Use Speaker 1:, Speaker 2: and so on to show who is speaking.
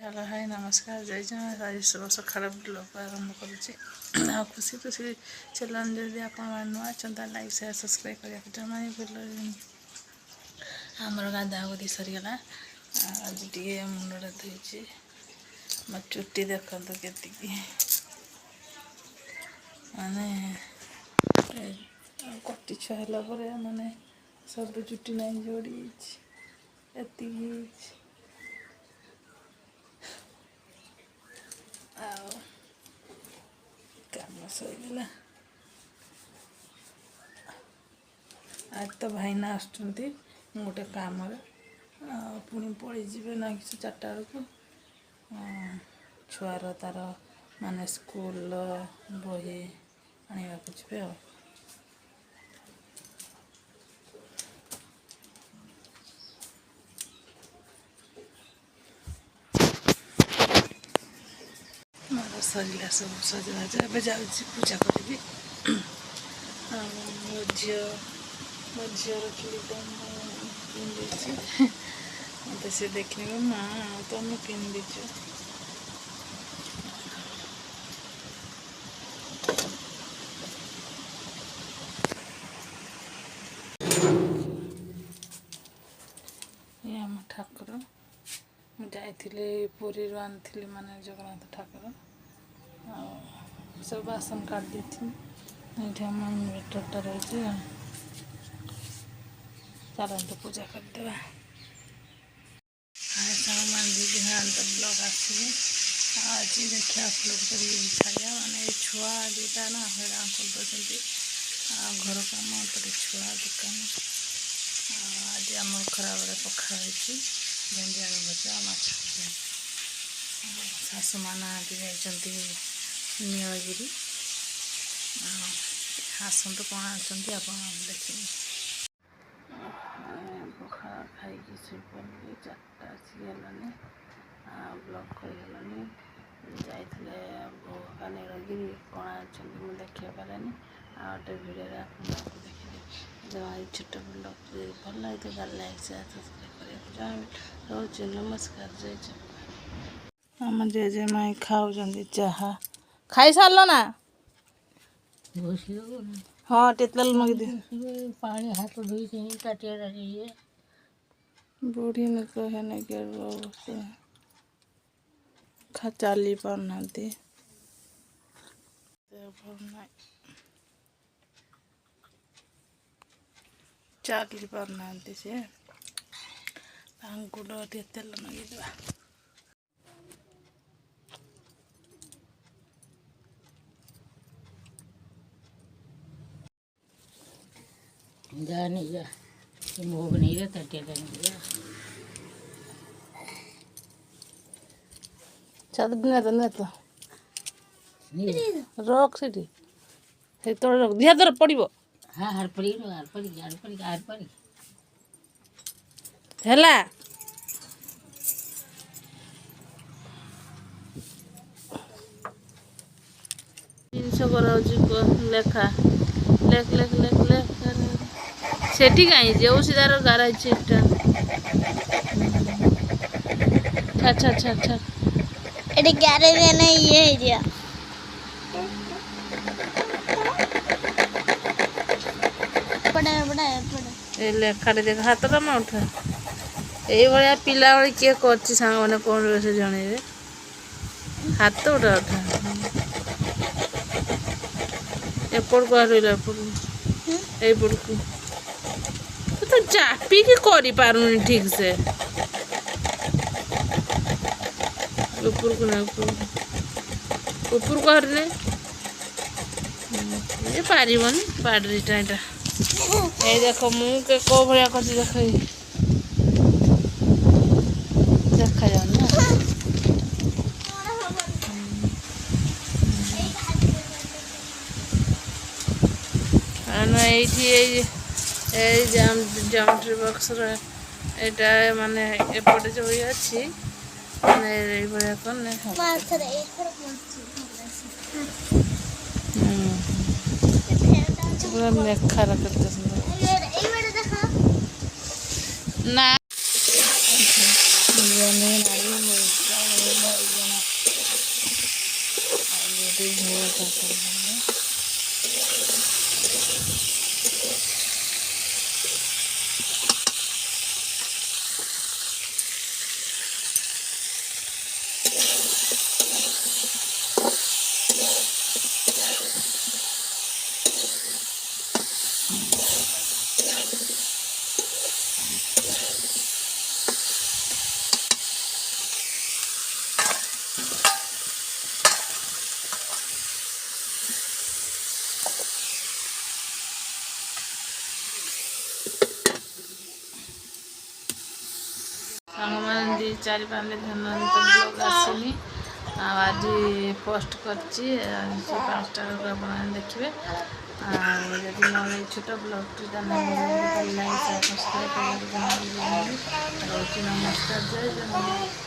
Speaker 1: Hello hi नमस्कार जय जगन्नाथ। आज शुभ सकाळ ब्लॉग आरंभ करुँची आ खुशी खुशी चैनल जदि आप नुआ अच्छा लाइक शेयर सब्सक्राइब करा जमा भूल आमर गाधा गुधी सरीगला। आज टे मुंडा धोची मो चुट्टी देखते के माने कटी छुआ माने सब चुट्टी नहीं जोड़ी एति काम सरीगला। आज तो भाईना आसुँच गोटे कम पुणी पलि ना कि 4टा बेलू छुआर तार माने स्कूल बही आने को जी मोर सरिला सब सजबाज ए जाऊँगी पूजा करी मो झीर क्लिप पिंधि मत सी देखने माँ तो मुझे पिंधिचु ये आम ठाकुर मुझे पुरी आनी माने जगन्नाथ ठाकुर सब बासन काट दी ये आम इनभेटरटा रही चलते पूजा करदे ब्लॉग आसली आज देखिए अपलोड कर छाड़ा माने छुआ दुटा ना हैरान कर घर कम छुआ दुकान आज आम खरा बेले पखाड़ भेंडी आलू भजा माछ शाशु मा जाती नीलगिरी आसतु कौन आसती आप देखिए पखाड़ खाई शुपी 4टा आसीगलानी ब्लॉक करगलानी जाइए बोका नीलगिरी कौन मुझे देखा पारानी आटे भिडियो आपको देखिए छोट ब्लॉग भल लगे तो लाइक शेयर सब्सक्राइब करें रोज नमस्कार जय जगन्नाथ। आम जेजे माई खाऊ चाहा खाई सार ना हाँ टेतल लगे
Speaker 2: पानी हाथ धोई काटिया रही
Speaker 1: बुढ़ी ने कहे न के खा चाली पाना चाली पाना से गुड़ तेल लगे
Speaker 2: जा नहीं जा भोग नहीं रहता टेका
Speaker 1: तो रख से तोड़ रख दिया तर पड़ो
Speaker 2: हाँ हार पड़ी
Speaker 1: हैला जिनस लेखा लेख लेख लेख लेख सेठी कहीं जो तार गाराज अच्छा अच्छा अच्छा
Speaker 3: ये गैरेज है ना ये एरिया पड़ा
Speaker 1: ए लेखाटे देख हाथटा ना उठा ये भाया पिला बेले किए कर सांग मैंने कौन से जनइबे हाथ उठा उठा एपट को रहा एपट को तो चापिकी करी पारुनी ठीक से ऊपर को ना ऊपर को हरने ये पारिबनी पाडरीटा एटा ये देख मुँह के कौ भाया कर देख देखा जाओ ना ये ज्योमेट्री बॉक्स एटा माने एपटे जो अच्छी माने ये कने पूरा मेखा रखते ना
Speaker 2: ଟିକେ ଝୋଳ ତରକାରୀ ବନେଇବା।
Speaker 1: ସାଙ୍ଗମାନେ 4-5 ଦିନ ତ ବ୍ଲଗ୍ ଆସିନି ଆଉ ଆଜି ପୋଷ୍ଟ କରିଛି। ସେ 5ଟା ବେଳକୁ ଆପଣମାନେ ଦେଖିବେ। ଆଉ ଯଦି ମୋର ଏଇ ଛୋଟ ବ୍ଲଗ୍ଟି ତାହେଲେ ଲାଇକ୍ ସବସ୍କ୍ରାଇବ୍ କରିବାକୁ ରହୁଛି। ନମସ୍କାର, ଜୟ ଜଗନ୍ନାଥ।